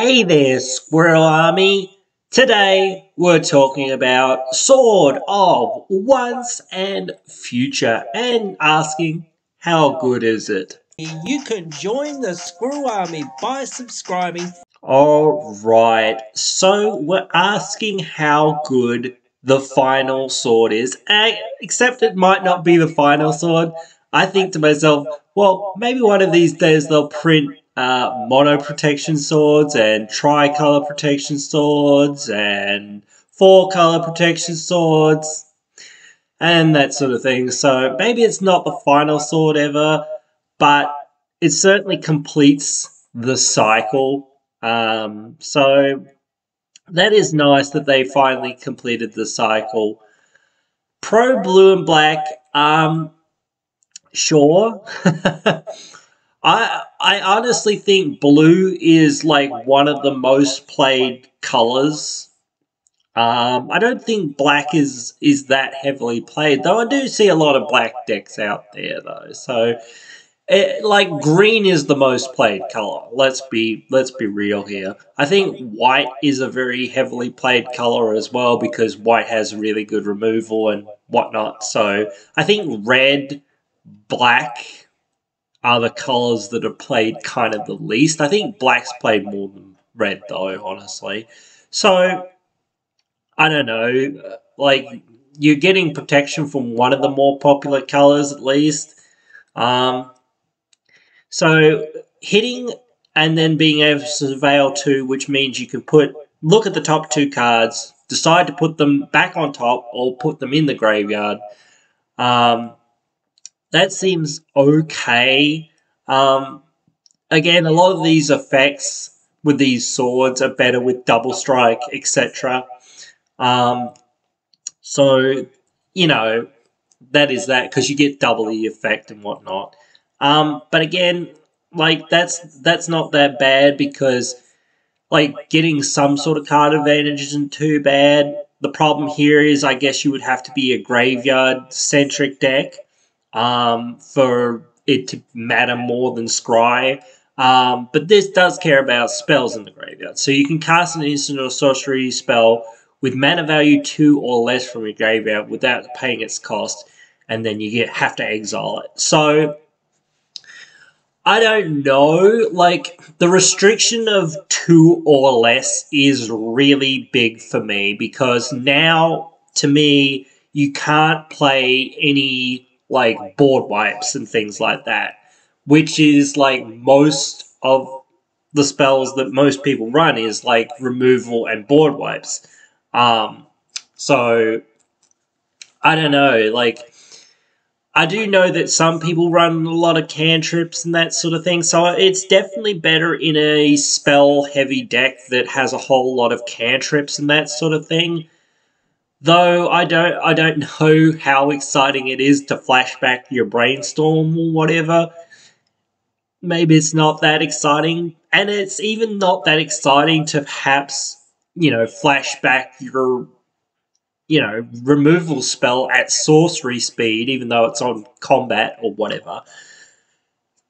Hey there, Squirrel Army! Today we're talking about Sword of Once and Future and asking how good is it? You can join the Squirrel Army by subscribing. Alright, so we're asking how good the final sword is. Except it might not be the final sword. I think to myself, well, maybe one of these days they'll print mono protection swords and tricolor protection swords and four color protection swords and that sort of thing. So maybe it's not the final sword ever, but it certainly completes the cycle. So that is nice that they finally completed the cycle. Pro Blue and Black, sure. I honestly think blue is like one of the most played colors. I don't think black is that heavily played, though I do see a lot of black decks out there though. So like green is the most played color. Let's be real here. I think white is a very heavily played color as well because white has really good removal and whatnot. So I think red, black are the colors that are played kind of the least. I think black's played more than red though, honestly. So I don't know. Like you're getting protection from one of the more popular colors at least. Um, So hitting and then being able to surveil two, which means you can look at the top two cards, decide to put them back on top or put them in the graveyard. That seems okay. Again, a lot of these effects with these swords are better with double strike, etc. So, you know, that is that because you get double the effect and whatnot. But again, like that's not that bad because like getting some sort of card advantage isn't too bad. The problem here is I guess you would have to be a graveyard centric deck for it to matter more than Scry. But this does care about spells in the graveyard. So you can cast an instant or sorcery spell with mana value 2 or less from your graveyard without paying its cost, and then you have to exile it. So I don't know, like the restriction of 2 or less is really big for me because now to me you can't play any like board wipes and things like that, which is like most of the spells that most people run is like removal and board wipes. So I don't know, like I do know that some people run a lot of cantrips and that sort of thing, so it's definitely better in a spell-heavy deck that has a whole lot of cantrips and that sort of thing. Though I don't know how exciting it is to flashback your brainstorm or whatever. Maybe it's not that exciting, and it's even not that exciting to perhaps, flashback your removal spell at sorcery speed, even though it's on combat or whatever.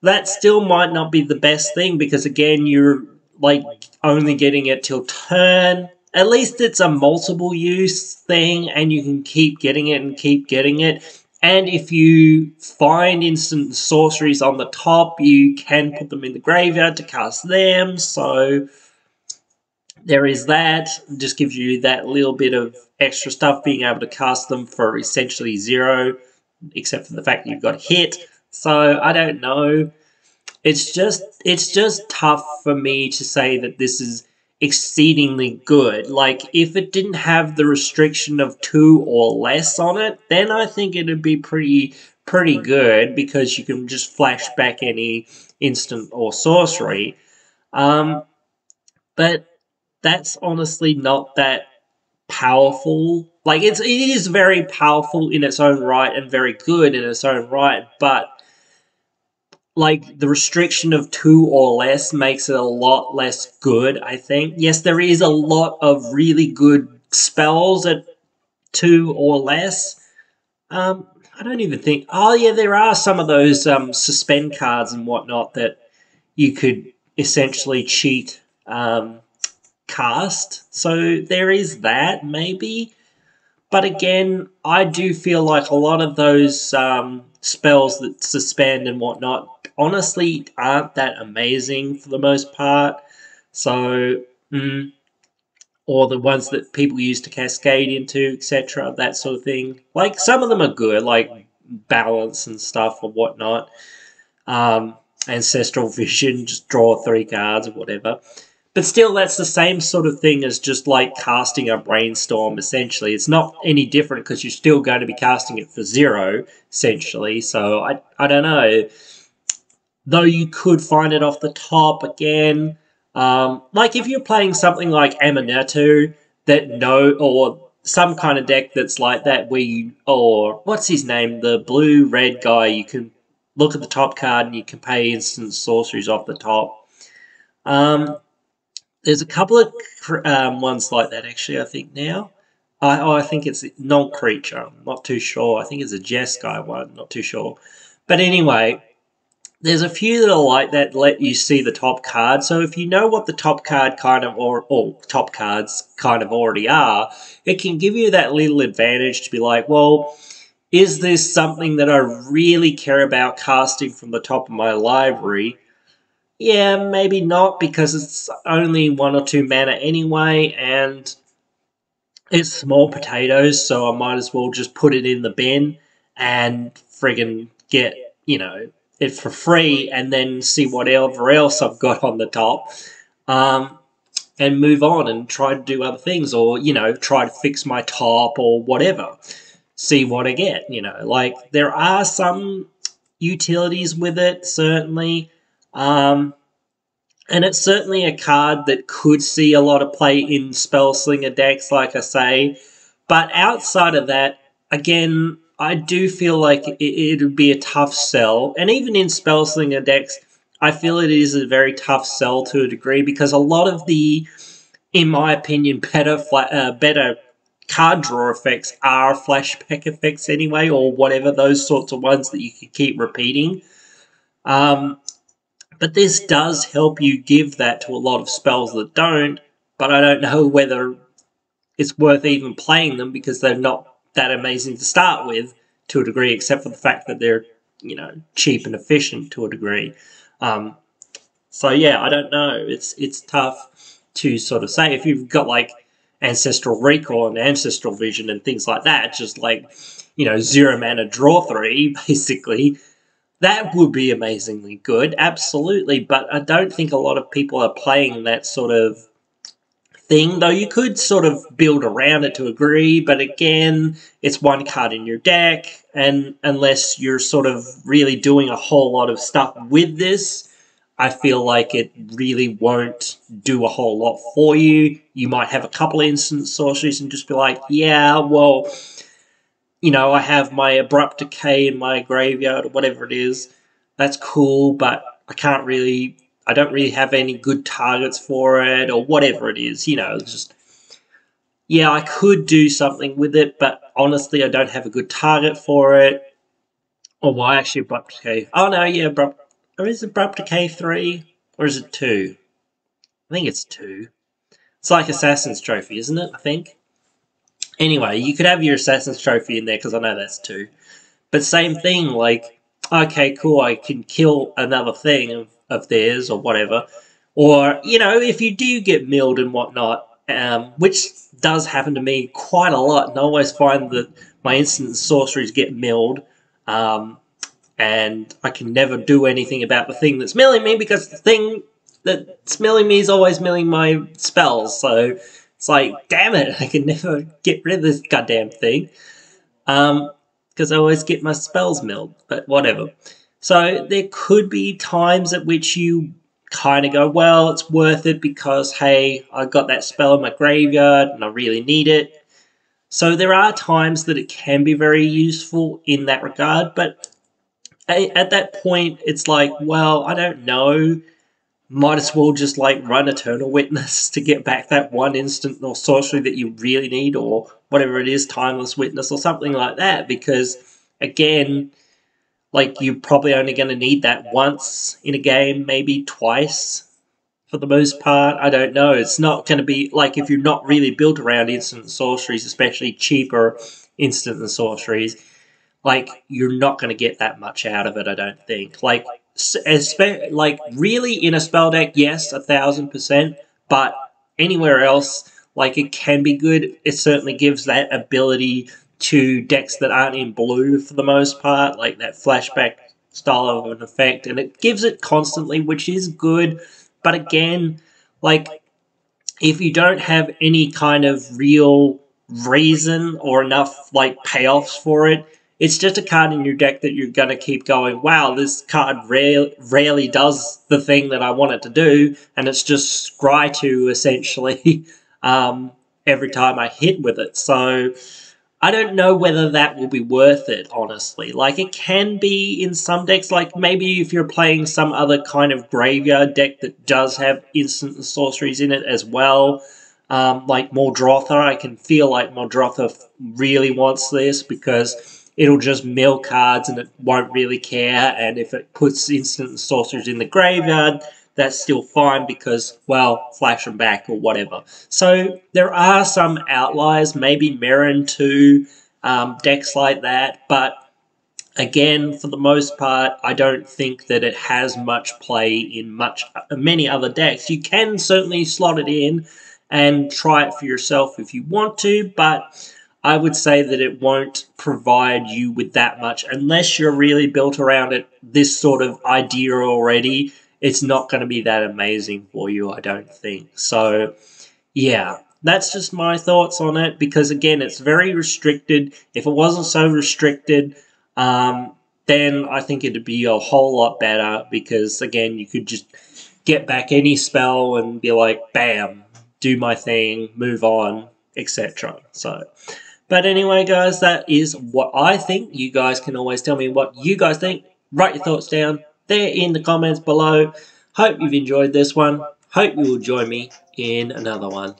That still might not be the best thing because, again, you're like only getting it till turn. At least it's a multiple use thing and you can keep getting it and keep getting it. And if you find instant sorceries on the top, you can put them in the graveyard to cast them. So there is that. It just gives you that little bit of extra stuff, being able to cast them for essentially 0, except for the fact that you've got hit. So I don't know. It's just tough for me to say that this is exceedingly good. Like if it didn't have the restriction of 2 or less on it, then I think it'd be pretty good because you can just flash back any instant or sorcery. But that's honestly not that powerful. Like it is very powerful in its own right and very good in its own right, but like the restriction of 2 or less makes it a lot less good, I think. Yes, there is a lot of really good spells at 2 or less. I don't even think. Oh yeah, there are some of those suspend cards and whatnot that you could essentially cheat cast. So there is that, maybe. But again, I do feel like a lot of those spells that suspend and whatnot honestly aren't that amazing for the most part. So, or the ones that people use to cascade into, etc., that sort of thing. Like, some of them are good, like balance and stuff or whatnot. Ancestral Vision, just draw 3 cards or whatever. But still, that's the same sort of thing as just like casting a Brainstorm, essentially. It's not any different because you're still going to be casting it for 0, essentially. So, I don't know. Though you could find it off the top again. Like if you're playing something like Amuleto, or some kind of deck that's like that where or what's his name, the blue-red guy, you can look at the top card and you can pay instant sorceries off the top. There's a couple of ones like that, actually, I think now. I think it's non-creature. I'm not too sure. I think it's a Jeskai one. Not too sure. But anyway, there's a few that are like that let you see the top card. So if you know what the top card or top cards kind of already are, it can give you that little advantage to be like, well, is this something that I really care about casting from the top of my library? Yeah, maybe not, because it's only 1 or 2 mana anyway, and it's small potatoes, so I might as well just put it in the bin and friggin' get, it for free, and then see whatever else I've got on the top, and move on and try to do other things, or, try to fix my top or whatever. See what I get, Like, there are some utilities with it, certainly. And it's certainly a card that could see a lot of play in Spellslinger decks, like I say. But outside of that, again, I do feel like it would be a tough sell. And even in Spellslinger decks, I feel it is a very tough sell to a degree, because a lot of the, in my opinion, better card draw effects are flashback effects anyway, or whatever, those sorts of ones that you can keep repeating. But this does help you give that to a lot of spells that don't, but I don't know whether it's worth even playing them, because they're not that amazing to start with, to a degree, except for the fact that they're, cheap and efficient to a degree. So yeah, I don't know. It's tough to sort of say. If you've got like Ancestral Recall and Ancestral Vision and things like that, just like, 0 mana draw 3, basically, that would be amazingly good, absolutely, but I don't think a lot of people are playing that sort of thing, though you could sort of build around it to a degree, but again, it's 1 card in your deck, and unless you're sort of really doing a whole lot of stuff with this, I feel like it really won't do a whole lot for you. You might have a couple of instant sorceries and just be like, yeah, well, I have my Abrupt Decay in my graveyard or whatever it is. That's cool, but I don't really have any good targets for it, or whatever it is, just, yeah, I could do something with it, but honestly, I don't have a good target for it. Or why actually Abrupt Decay? Oh no, yeah, or is Abrupt Decay 3? Or is it 2? I think it's 2. It's like Assassin's Trophy, isn't it? I think. Anyway, you could have your Assassin's Trophy in there, because I know that's 2. But same thing, like, okay, cool, I can kill another thing of theirs or whatever. Or, if you do get milled and whatnot, which does happen to me quite a lot, and I always find that my instant sorceries get milled, and I can never do anything about the thing that's milling me, because the thing that's milling me is always milling my spells, so it's like, damn it, I can never get rid of this goddamn thing. Because I always get my spells milled, but whatever. So there could be times at which you kind of go, well, it's worth it because, hey, I got that spell in my graveyard and I really need it. So there are times that it can be very useful in that regard, but at that point, it's like, well, I don't know. Might as well just like run Eternal Witness to get back that 1 instant or sorcery that you really need, or whatever it is, Timeless Witness or something like that, because again, like, you're probably only going to need that once in a game, maybe twice, for the most part. I don't know. It's not going to be like if you're not really built around instant sorceries, especially cheaper instant sorceries, like you're not going to get that much out of it. I don't think. Like really in a spell deck, yes, 1,000%, but anywhere else, like it can be good. It certainly gives that ability to decks that aren't in blue for the most part, like that flashback style of an effect, and it gives it constantly, which is good. But again, like if you don't have any kind of real reason or enough like payoffs for it, it's just a card in your deck that you're going to keep going, wow, this card rarely does the thing that I want it to do, and it's just scry to essentially every time I hit with it. So I don't know whether that will be worth it, honestly. Like, it can be in some decks, like maybe if you're playing some other kind of graveyard deck that does have instant sorceries in it as well, like Muldrotha. I can feel like Muldrotha really wants this because it'll just mill cards and it won't really care, and if it puts instant sorceries in the graveyard, that's still fine because, well, flash them back or whatever. So there are some outliers, maybe Mirren too, decks like that, but again, for the most part, I don't think that it has much play in many other decks. You can certainly slot it in and try it for yourself if you want to, but I would say that it won't provide you with that much unless you're really built around it, this sort of idea already. It's not going to be that amazing for you, I don't think. So, yeah, that's just my thoughts on it because, again, it's very restricted. If it wasn't so restricted, then I think it'd be a whole lot better because, again, you could just get back any spell and be like, bam, do my thing, move on, etc. So, but anyway, guys, that is what I think. You guys can always tell me what you guys think. Write your thoughts down there in the comments below. Hope you've enjoyed this one. Hope you will join me in another one.